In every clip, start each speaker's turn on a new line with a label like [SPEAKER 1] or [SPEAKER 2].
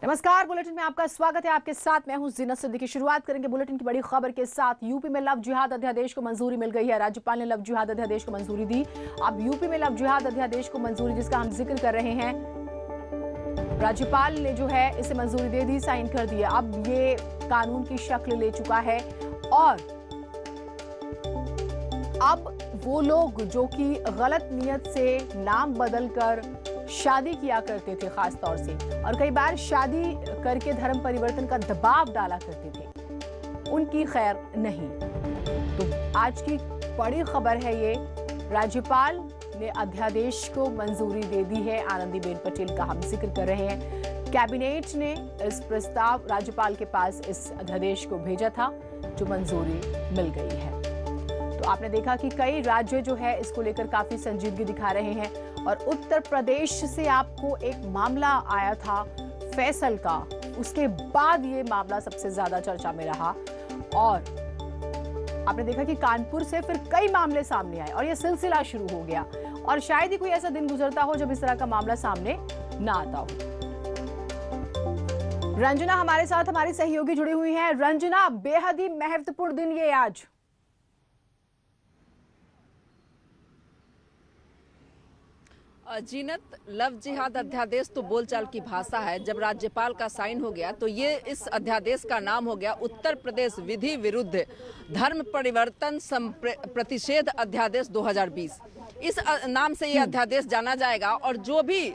[SPEAKER 1] नमस्कार, बुलेटिन में आपका स्वागत है। आपके साथ मैं हूं जीनत सिद्दीकी। शुरुआत करेंगे बुलेटिन की बड़ी खबर के साथ। यूपी में लव जिहाद अध्यादेश को मंजूरी मिल गई है। राज्यपाल ने लव जिहाद अध्यादेश को मंजूरी दी। अब यूपी में लव जिहाद अध्यादेश को मंजूरी, जिसका हम जिक्र कर रहे हैं, राज्यपाल ने जो है इसे मंजूरी दे दी, साइन कर दिया। अब ये कानून की शक्ल ले चुका है और अब वो लोग जो कि गलत नियत से नाम बदलकर शादी किया करते थे, खास तौर से, और कई बार शादी करके धर्म परिवर्तन का दबाव डाला करते थे, उनकी खैर नहीं। तो आज की बड़ी खबर है ये, राज्यपाल ने अध्यादेश को मंजूरी दे दी है। आनंदीबेन पटेल का हम जिक्र कर रहे हैं। कैबिनेट ने इस प्रस्ताव राज्यपाल के पास इस अध्यादेश को भेजा था, जो मंजूरी मिल गई है। तो आपने देखा कि कई राज्य जो है इसको लेकर काफी संजीदगी दिखा रहे हैं और उत्तर प्रदेश से आपको एक मामला आया था फैसल का, उसके बाद ये मामला सबसे ज्यादा चर्चा में रहा और आपने देखा कि कानपुर से फिर कई मामले सामने आए और ये सिलसिला शुरू हो गया और शायद ही कोई ऐसा दिन गुजरता हो जब इस तरह का मामला सामने ना आता हो। रंजना हमारे साथ, हमारी सहयोगी जुड़ी हुई हैं। रंजना, बेहद ही महत्वपूर्ण दिन ये आज।
[SPEAKER 2] जीनत, लव जिहाद अध्यादेश तो बोलचाल की भाषा है। जब राज्यपाल का साइन हो गया तो ये इस अध्यादेश का नाम हो गया उत्तर प्रदेश विधि विरुद्ध धर्म परिवर्तन प्रतिषेध अध्यादेश 2020। इस नाम से ये अध्यादेश जाना जाएगा और जो भी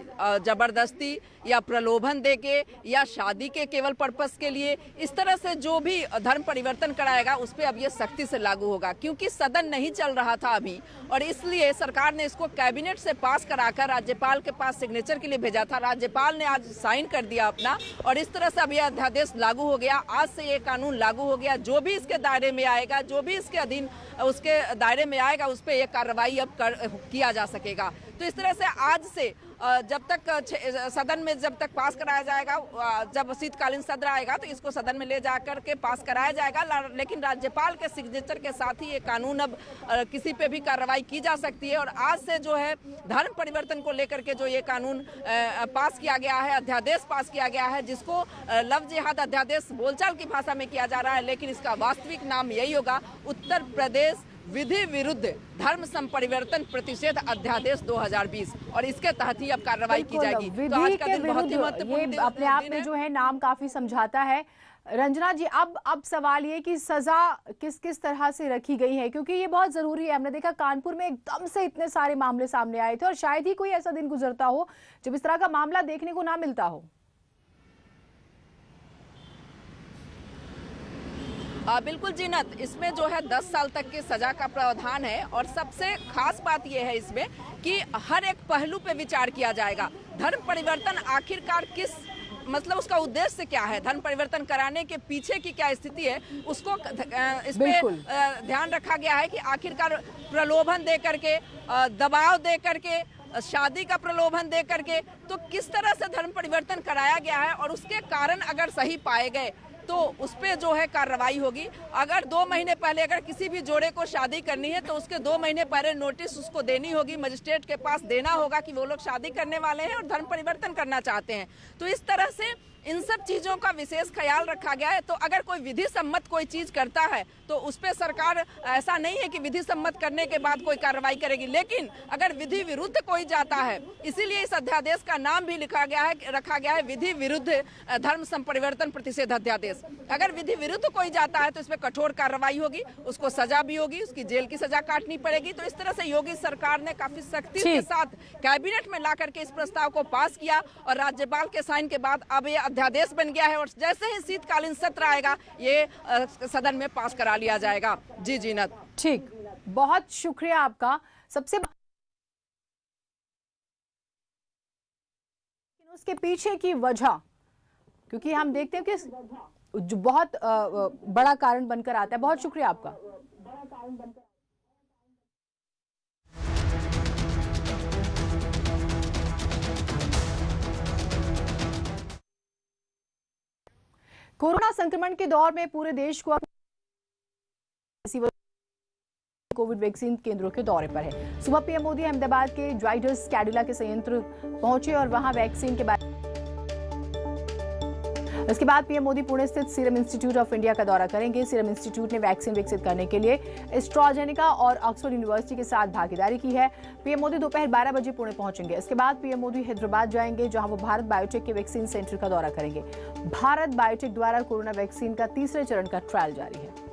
[SPEAKER 2] जबरदस्ती या प्रलोभन देके या शादी के केवल पर्पस के लिए इस तरह से जो भी धर्म परिवर्तन कराएगा उस पर अब ये सख्ती से लागू होगा, क्योंकि सदन नहीं चल रहा था अभी और इसलिए सरकार ने इसको कैबिनेट से पास कराकर राज्यपाल के पास सिग्नेचर के लिए भेजा था। राज्यपाल ने आज साइन कर दिया अपना और इस तरह से अब यह अध्यादेश लागू हो गया। आज से ये कानून लागू हो गया। जो भी इसके दायरे में आएगा, जो भी इसके अधीन उसके दायरे में आएगा, उस पर यह कार्रवाई अब किया जा सकेगा। तो इस तरह से आज से जब तक सदन में जब तक पास कराया जाएगा, जब शीतकालीन सत्र आएगा तो इसको सदन में ले जाकर के पास कराया जाएगा, लेकिन राज्यपाल के सिग्नेचर के साथ ही ये कानून अब किसी पे भी कार्रवाई की जा सकती है। और आज से जो है धर्म परिवर्तन को लेकर के जो ये कानून पास किया गया है, अध्यादेश पास किया गया है, जिसको लव जिहाद अध्यादेश बोलचाल की भाषा में किया जा रहा है, लेकिन इसका वास्तविक नाम यही होगा उत्तर प्रदेश विधि विरुद्ध धर्म संपरिवर्तन प्रतिषेध अध्यादेश 2020 और इसके तहत ही अब कार्रवाई की जाएगी। तो आज का दिन बहुत ही महत्वपूर्ण दिन
[SPEAKER 1] अपने आप में जो है नाम काफी समझाता है। रंजना जी, अब सवाल ये कि सजा किस किस तरह से रखी गई है, क्योंकि ये बहुत जरूरी है। हमने देखा कानपुर में एकदम से इतने सारे मामले सामने आए थे और शायद ही कोई ऐसा दिन गुजरता हो जब इस तरह का मामला देखने को ना मिलता हो।
[SPEAKER 2] बिल्कुल जीनत, इसमें जो है 10 साल तक की सजा का प्रावधान है और सबसे खास बात यह है इसमें कि हर एक पहलू पे विचार किया जाएगा। धर्म परिवर्तन आखिरकार किस मतलब उसका उद्देश्य क्या है, धर्म परिवर्तन कराने के पीछे की क्या स्थिति है, उसको इस पे ध्यान रखा गया है कि आखिरकार प्रलोभन दे करके, दबाव दे करके, शादी का प्रलोभन दे करके तो किस तरह से धर्म परिवर्तन कराया गया है और उसके कारण अगर सही पाए गए तो उस पे जो है कार्रवाई होगी। अगर 2 महीने पहले अगर किसी भी जोड़े को शादी करनी है तो उसके 2 महीने पहले नोटिस उसको देनी होगी, मजिस्ट्रेट के पास देना होगा कि वो लोग शादी करने वाले हैं और धर्म परिवर्तन करना चाहते हैं। तो इस तरह से इन सब चीजों का विशेष ख्याल रखा गया है। तो अगर कोई विधि सम्मत कोई चीज करता है तो उस पर सरकार, ऐसा नहीं है कि विधि सम्मत करने के बाद कोई कार्रवाई करेगी, लेकिन अगर विधि विरुद्ध कोई जाता है, इसीलिए इस अध्यादेश का नाम भी रखा गया है विधि विरुद्ध धर्म संपरिवर्तन प्रतिषेध अध्यादेश। अगर विधि विरुद्ध कोई जाता है तो इसमें कठोर कार्रवाई होगी, उसको सजा भी होगी, उसकी जेल की सजा काटनी पड़ेगी। तो इस तरह से योगी सरकार ने काफी सख्ती के साथ कैबिनेट में ला करके इस प्रस्ताव को पास किया और राज्यपाल के साइन के बाद अब ये अध्यादेश बन गया है और जैसे ही शीतकालीन सत्र आएगा ये सदन में पास करा लिया जाएगा। जी जीनत।
[SPEAKER 1] ठीक, बहुत शुक्रिया आपका। सबसे उसके पीछे की वजह, क्योंकि हम देखते हैं कि जो बहुत बड़ा कारण बनकर आता है। बहुत शुक्रिया आपका। कोरोना संक्रमण के दौर में पूरे देश को कोविड वैक्सीन केंद्रों के दौरे पर है। सुबह पीएम मोदी अहमदाबाद के जाइडस कैडिला के संयंत्र पहुंचे और वहां वैक्सीन के बारे इसके बाद पीएम मोदी पुणे स्थित सीरम इंस्टीट्यूट ऑफ इंडिया का दौरा करेंगे। सीरम इंस्टीट्यूट ने वैक्सीन विकसित करने के लिए एस्ट्राजेनेका और ऑक्सफोर्ड यूनिवर्सिटी के साथ भागीदारी की है। पीएम मोदी दोपहर 12 बजे पुणे पहुंचेंगे। इसके बाद पीएम मोदी हैदराबाद जाएंगे, जहां वो भारत बायोटेक के वैक्सीन सेंटर का दौरा करेंगे। भारत बायोटेक द्वारा कोरोना वैक्सीन का तीसरे चरण का ट्रायल जारी है।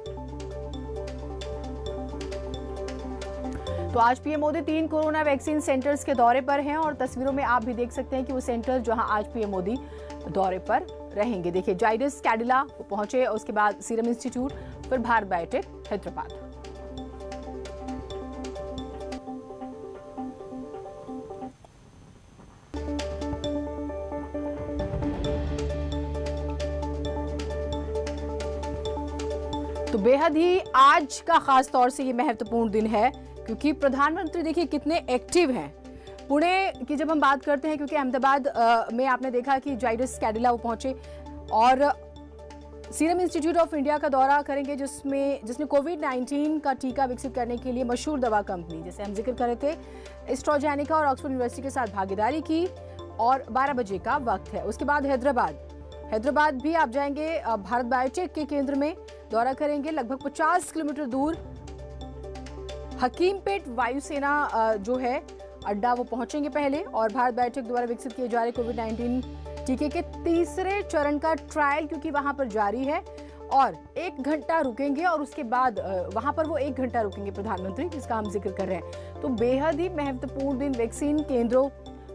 [SPEAKER 1] तो आज PM Modi 3 corona vaccine centres के दौरे पर हैं और तस्वीरों में आप भी देख सकते हैं कि वो सेंटर जहां आज पीएम मोदी दौरे पर रहेंगे। देखिए, जाइडस कैडिला पहुंचे, उसके बाद सीरम इंस्टीट्यूट, फिर भारत बायोटेक हैदराबाद। तो बेहद ही आज का खास तौर से ये महत्वपूर्ण दिन है, क्योंकि प्रधानमंत्री देखिए कितने एक्टिव हैं। पुणे की जब हम बात करते हैं, क्योंकि अहमदाबाद में आपने देखा कि जाइडस कैडिला वो पहुंचे और सीरम इंस्टीट्यूट ऑफ इंडिया का दौरा करेंगे, जिसने कोविड-19 का टीका विकसित करने के लिए मशहूर दवा कंपनी, जैसे हम जिक्र कर रहे थे, एस्ट्राजेनेका और ऑक्सफोर्ड यूनिवर्सिटी के साथ भागीदारी की और 12 बजे का वक्त है। उसके बाद हैदराबाद भी आप जाएंगे, भारत बायोटेक के केंद्र में दौरा करेंगे। लगभग 50 किलोमीटर दूर हकीमपेट वायुसेना जो है अड्डा, वो पहुंचेंगे पहले और भारत बायोटेक द्वारा विकसित किए जा रहे कोविड-19 टीके के तीसरे चरण का ट्रायल, क्योंकि वहां पर जारी है, और 1 घंटा रुकेंगे और उसके बाद वहां पर वो 1 घंटा रुकेंगे प्रधानमंत्री, जिसका हम जिक्र कर रहे हैं। तो बेहद ही महत्वपूर्ण दिन, वैक्सीन केंद्रों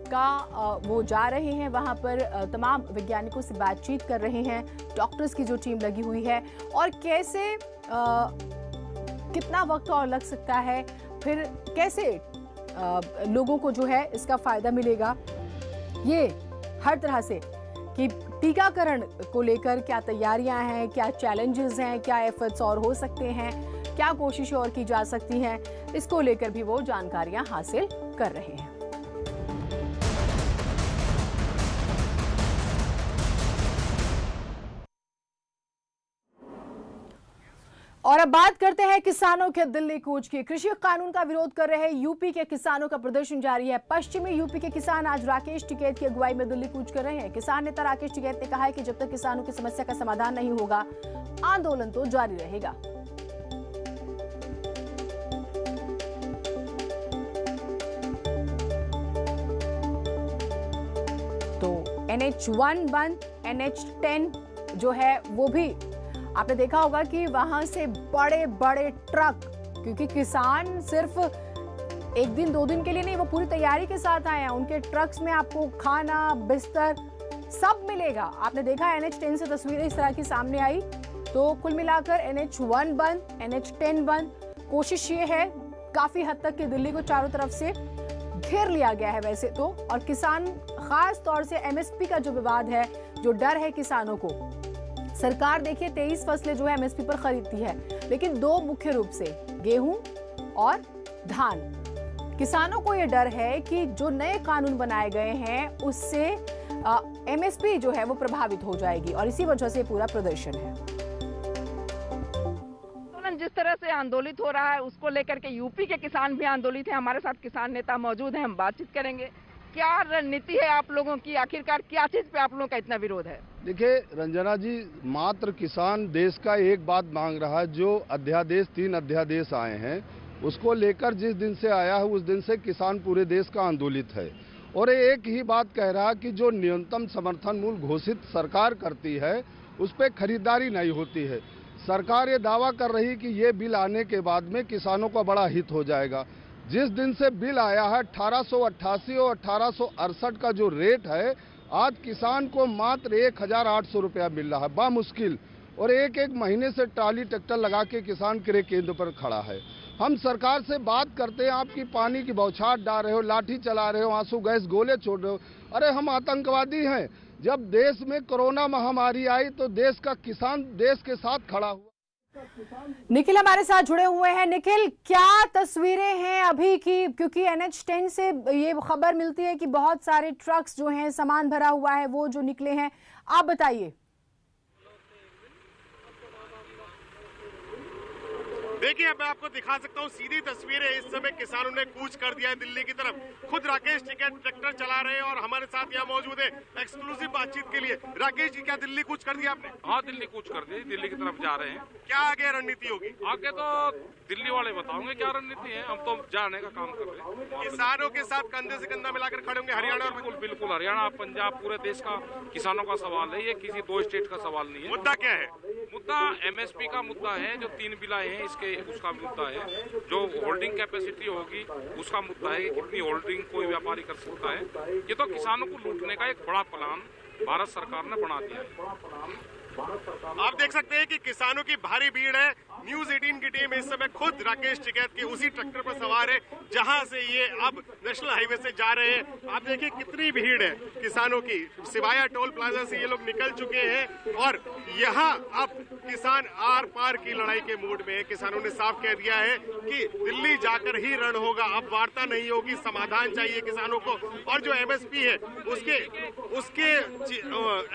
[SPEAKER 1] का वो जा रहे हैं, वहां पर तमाम वैज्ञानिकों से बातचीत कर रहे हैं, डॉक्टर्स की जो टीम लगी हुई है, और कैसे कितना वक्त और लग सकता है, फिर कैसे लोगों को जो है इसका फायदा मिलेगा, ये हर तरह से कि टीकाकरण को लेकर क्या तैयारियां हैं, क्या चैलेंजेस हैं, क्या एफर्ट्स और हो सकते हैं, क्या कोशिशें और की जा सकती हैं, इसको लेकर भी वो जानकारियां हासिल कर रहे हैं। और अब बात करते हैं किसानों के दिल्ली कूच की। कृषि कानून का विरोध कर रहे यूपी के किसानों का प्रदर्शन जारी है। पश्चिमी यूपी के किसान आज राकेश टिकैत की अगुवाई में दिल्ली कूच कर रहे हैं। किसान नेता राकेश टिकैत ने कहा है कि जब तक किसानों की समस्या का समाधान नहीं होगा, आंदोलन तो जारी रहेगा। तो NH1 बंद, NH10 जो है वो भी आपने देखा होगा कि वहां से बड़े बड़े ट्रक, क्योंकि किसान सिर्फ 1 दिन 2 दिन के लिए नहीं, वो पूरी तैयारी के साथ आए हैं। उनके ट्रक्स में आपको खाना, बिस्तर सब मिलेगा। आपने देखा NH10 से तस्वीरें इस तरह की सामने आई। तो कुल मिलाकर NH1 बंद, NH10 बंद। कोशिश ये है काफी हद तक कि दिल्ली को चारों तरफ से घेर लिया गया है वैसे तो, और किसान खास तौर से MSP का जो विवाद है, जो डर है किसानों को, सरकार देखिए 23 फसलें जो है MSP पर खरीदती है, लेकिन 2 मुख्य रूप से गेहूं और धान। किसानों को यह डर है कि जो नए कानून बनाए गए हैं उससे MSP जो है वो प्रभावित हो जाएगी, और इसी वजह से पूरा प्रदर्शन है।
[SPEAKER 2] जिस तरह से आंदोलित हो रहा है उसको लेकर के यूपी के किसान भी आंदोलित हैं। हमारे साथ किसान नेता मौजूद हैं, हम बातचीत करेंगे। क्या रणनीति है आप लोगों की, आखिरकार क्या चीज पे आप लोगों का इतना विरोध है?
[SPEAKER 3] देखिए रंजना जी, मात्र किसान देश का एक बात मांग रहा है, जो अध्यादेश 3 अध्यादेश आए हैं उसको लेकर जिस दिन से आया है उस दिन से किसान पूरे देश का आंदोलित है, और एक ही बात कह रहा है कि जो न्यूनतम समर्थन मूल्य घोषित सरकार करती है उस पर खरीदारी नहीं होती है। सरकार ये दावा कर रही कि ये बिल आने के बाद में किसानों का बड़ा हित हो जाएगा। जिस दिन से बिल आया है 1888 और 1868 का जो रेट है, आज किसान को मात्र 1800 रुपया मिल रहा है बामुश्किल, और एक महीने से ट्राली ट्रैक्टर लगा के किसान क्रय केंद्र पर खड़ा है। हम सरकार से बात करते हैं, आपकी पानी की बौछार डाल रहे हो, लाठी चला रहे हो, आंसू गैस गोले छोड़ रहे हो। अरे हम आतंकवादी हैं? जब देश में कोरोना महामारी आई तो देश का किसान देश के साथ खड़ा हुआ।
[SPEAKER 1] निखिल हमारे साथ जुड़े हुए हैं। निखिल, क्या तस्वीरें हैं अभी की, क्योंकि NH10 से ये खबर मिलती है कि बहुत सारे ट्रक्स जो हैं, सामान भरा हुआ है, वो जो निकले हैं, आप बताइए।
[SPEAKER 4] देखिए अब मैं आपको दिखा सकता हूँ सीधी तस्वीरें। इस समय किसानों ने कूच कर दिया है दिल्ली की तरफ। खुद राकेश टिकैत ट्रैक्टर चला रहे हैं और हमारे साथ यहाँ मौजूद है एक्सक्लूसिव बातचीत के लिए। राकेश जी, क्या दिल्ली कूच कर दिया आपने?
[SPEAKER 5] हाँ, दिल्ली कूच कर दी, दिल्ली की तरफ जा रहे हैं।
[SPEAKER 4] क्या आगे रणनीति होगी?
[SPEAKER 5] आगे तो दिल्ली वाले बताओगे क्या रणनीति है, हम तो जाने का काम कर रहे हैं।
[SPEAKER 4] किसानों के साथ कंधे से कंधा मिलाकर खड़े होंगे हरियाणा और
[SPEAKER 5] बिल्कुल बिल्कुल, हरियाणा पंजाब पूरे देश का किसानों का सवाल है, ये किसी दो स्टेट का सवाल नहीं है।
[SPEAKER 4] मुद्दा क्या है?
[SPEAKER 5] मुद्दा एमएसपी का मुद्दा है, जो 3 बिलाए हैं इसके उसका मुद्दा है, जो होल्डिंग कैपेसिटी होगी उसका मुद्दा है, कितनी होल्डिंग कोई व्यापारी कर सकता है। ये तो किसानों को लूटने का एक बड़ा प्लान भारत सरकार ने बना दिया है।
[SPEAKER 4] आप देख सकते हैं कि किसानों की भारी भीड़ है। न्यूज 18 की टीम इस समय खुद राकेश टिकैत के उसी ट्रैक्टर पर सवार है जहां से ये अब नेशनल हाईवे से जा रहे हैं। आप देखिए कितनी भीड़ है किसानों की। सिवाया टोल प्लाजा से ये लोग निकल चुके हैं और यहाँ अब किसान आर पार की लड़ाई के मूड में है। किसानों ने साफ कह दिया है कि दिल्ली जाकर ही रण होगा, अब वार्ता नहीं होगी, समाधान चाहिए किसानों को। और जो एमएसपी है उसके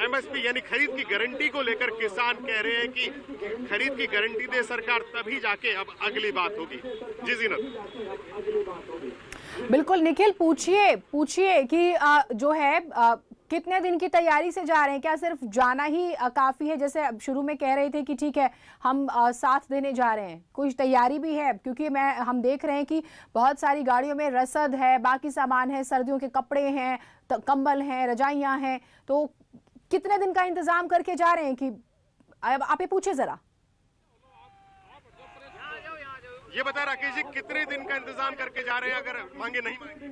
[SPEAKER 4] एमएसपी यानी खरीद की गारंटी को लेकर किसान कह रहे हैं कि खरीद की गारंटी दे सरकार, तभी जाके अब अगली बात होगी। जी जीनत।
[SPEAKER 1] बिल्कुल निखिल, पूछिए कि जो है कितने दिन की तैयारी से जा रहे हैं? क्या सिर्फ जाना ही काफी है? जैसे शुरू में कह रहे थे कि ठीक है हम साथ देने जा रहे हैं, कुछ तैयारी भी है? क्योंकि हम देख रहे हैं कि बहुत सारी गाड़ियों में रसद है, बाकी सामान है, सर्दियों के कपड़े हैं, कंबल हैं, रजाइयां हैं। तो कितने दिन का इंतजाम करके जा रहे हैं कि आप ये पूछे जरा।
[SPEAKER 4] ये बता राकेश जी, कितने दिन का इंतजाम करके जा रहे हैं अगर मांगे नहीं मांगे?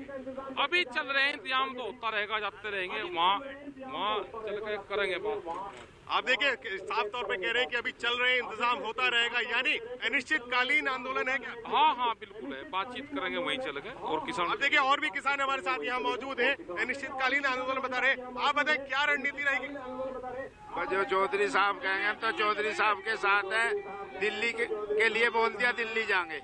[SPEAKER 5] अभी चल रहे हैं, इंतजाम तो होता रहेगा, जाते रहेंगे, वहाँ चल के करेंगे बात।
[SPEAKER 4] आप देखिए साफ तौर पे कह रहे हैं कि अभी चल रहे हैं, इंतजाम होता रहेगा, यानी अनिश्चितकालीन आंदोलन है क्या?
[SPEAKER 5] हाँ बिल्कुल है, बातचीत करेंगे, वहीं चल गए। और किसान,
[SPEAKER 4] आप देखिए और भी किसान हमारे साथ यहाँ मौजूद हैं, अनिश्चितकालीन आंदोलन बता रहे हैं। आप बताएं क्या रणनीति रहेगी?
[SPEAKER 6] जो चौधरी साहब कहेंगे हम तो चौधरी साहब के साथ हैं। दिल्ली के लिए बोल दिया, दिल्ली जाएंगे।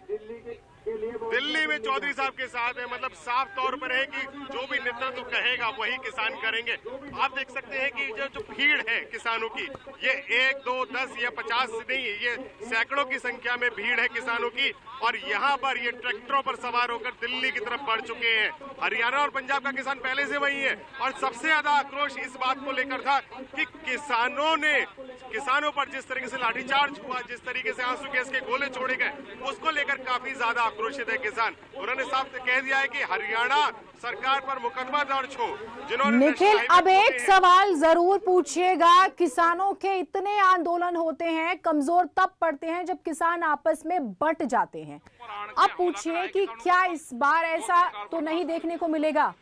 [SPEAKER 4] दिल्ली में चौधरी साहब के साथ है, मतलब साफ तौर पर है कि जो भी नेतृत्व कहेगा वही किसान करेंगे। आप देख सकते हैं कि जो भीड़ है किसानों की, ये 1, 2, 10 या 50 नहीं, ये सैकड़ों की संख्या में भीड़ है किसानों की। और यहाँ पर ये ट्रैक्टरों पर सवार होकर दिल्ली की तरफ बढ़ चुके हैं। हरियाणा और पंजाब का किसान पहले से वही है और सबसे ज्यादा आक्रोश इस बात को लेकर था कि किसानों पर जिस तरीके से लाठीचार्ज हुआ, जिस तरीके से आंसू गैस के गोले छोड़े गए, उसको लेकर काफी ज्यादा आक्रोशित है किसान। उन्होंने साफ कह दिया है कि हरियाणा सरकार पर मुकदमा दर्ज हो। जिन्होंने
[SPEAKER 1] निखिल, अब एक सवाल जरूर पूछिएगा, किसानों के इतने आंदोलन होते हैं, कमजोर तब पड़ते हैं जब किसान आपस में बंट जाते हैं। अब पूछिए कि क्या इस बार ऐसा तो नहीं देखने को मिलेगा?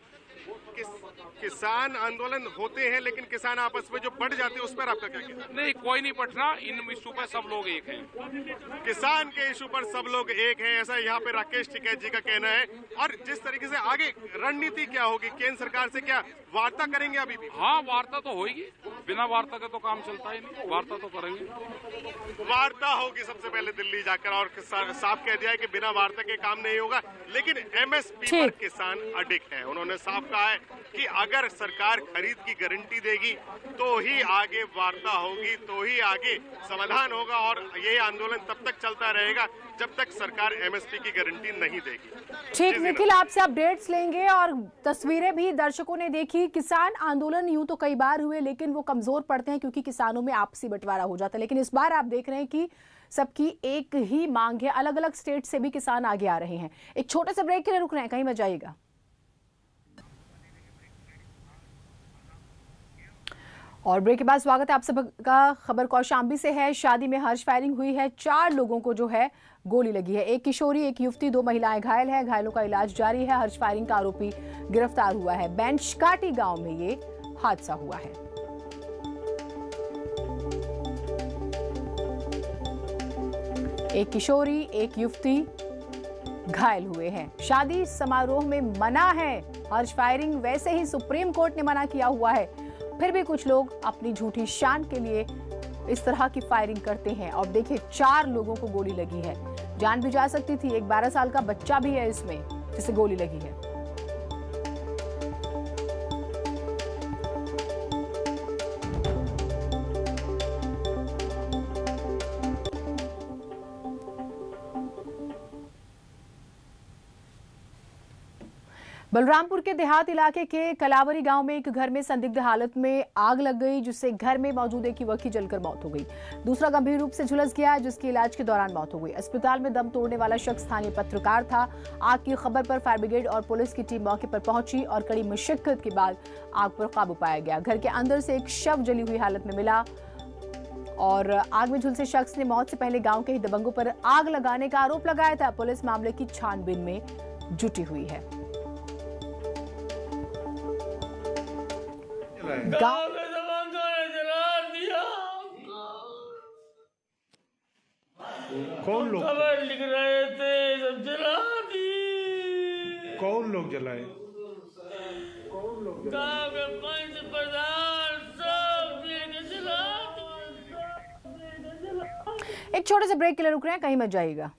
[SPEAKER 4] किसान आंदोलन होते हैं लेकिन किसान आपस में जो बढ़ जाते हैं उस पर आपका क्या कहना है?
[SPEAKER 5] नहीं, कोई नहीं पटना, इन इशू पर सब लोग एक हैं।
[SPEAKER 4] किसान के इशू पर सब लोग एक हैं, ऐसा यहाँ पे राकेश टिकैत जी का कहना है। और जिस तरीके से आगे रणनीति क्या होगी, केंद्र सरकार से क्या वार्ता करेंगे अभी भी?
[SPEAKER 5] हाँ, वार्ता तो होगी, बिना वार्ता के तो काम चलता ही नहीं, वार्ता तो करेंगे।
[SPEAKER 4] वार्ता होगी सबसे पहले दिल्ली जाकर, और साफ कह दिया है कि बिना वार्ता के काम नहीं होगा। लेकिन एमएसपी पर किसान अडिग है। उन्होंने साफ कहा है कि अगर सरकार खरीद की गारंटी देगी तो ही आगे वार्ता होगी, तो ही आगे समाधान होगा। और यह आंदोलन तब तक चलता रहेगा जब तक सरकार एमएसपी की गारंटी नहीं देगी।
[SPEAKER 1] ठीक निखिल, आपसे अपडेट्स लेंगे। और तस्वीरें भी दर्शकों ने देखी। किसान आंदोलन यूं तो कई बार हुए लेकिन वो कमजोर पड़ते हैं क्योंकि किसानों में आपसी बंटवारा हो जाता है। लेकिन इस बार आप देख रहे हैं कि सबकी एक ही मांग है। अलग अलग स्टेट से भी किसान आगे आ रहे हैं। एक छोटे से ब्रेक के लिए रुक रहे हैं, कहीं मत जाइएगा। और ब्रेक के बाद स्वागत है आप सबका। खबर कौशाम्बी से है। शादी में हर्ष फायरिंग हुई है। 4 लोगों को जो है गोली लगी है। एक किशोरी, एक युवती, 2 महिलाएं घायल हैं। घायलों का इलाज जारी है। हर्ष फायरिंग का आरोपी गिरफ्तार हुआ है। बेंचकाटी गांव में ये हादसा हुआ है। एक किशोरी, एक युवती घायल हुए हैं। शादी समारोह में मना है हर्ष फायरिंग। वैसे ही सुप्रीम कोर्ट ने मना किया हुआ है, फिर भी कुछ लोग अपनी झूठी शान के लिए इस तरह की फायरिंग करते हैं। और देखिए 4 लोगों को गोली लगी है। जान भी जा सकती थी। एक 12 साल का बच्चा भी है इसमें जिसे गोली लगी है। बलरामपुर के देहात इलाके के कलावरी गांव में एक घर में संदिग्ध हालत में आग लग गई, जिससे घर में मौजूद एक युवक की जलकर मौत हो गई। दूसरा गंभीर रूप से झुलस गया, जिसकी इलाज के दौरान मौत हो गई। अस्पताल में दम तोड़ने वाला शख्स स्थानीय पत्रकार था। आग की खबर पर फायर ब्रिगेड और पुलिस की टीम मौके पर पहुंची और कड़ी मशक्कत के बाद आग पर काबू पाया गया। घर के अंदर से एक शव जली हुई हालत में मिला और आग में झुलसे शख्स ने मौत से पहले गांव के ही दबंगों पर आग लगाने का आरोप लगाया था। पुलिस मामले की छानबीन में जुटी हुई है।
[SPEAKER 7] गांव के दबंगों ने जला दिया।
[SPEAKER 8] कौन लोग
[SPEAKER 7] खबर लिख रहे थे, सब जला दी।
[SPEAKER 8] कौन लोग जलाए?
[SPEAKER 7] गांव के पंच प्रधान सब मिलकर जला दिया।
[SPEAKER 1] एक छोटे से ब्रेक के लिए रुक रहे हैं, कहीं मत जाइएगा।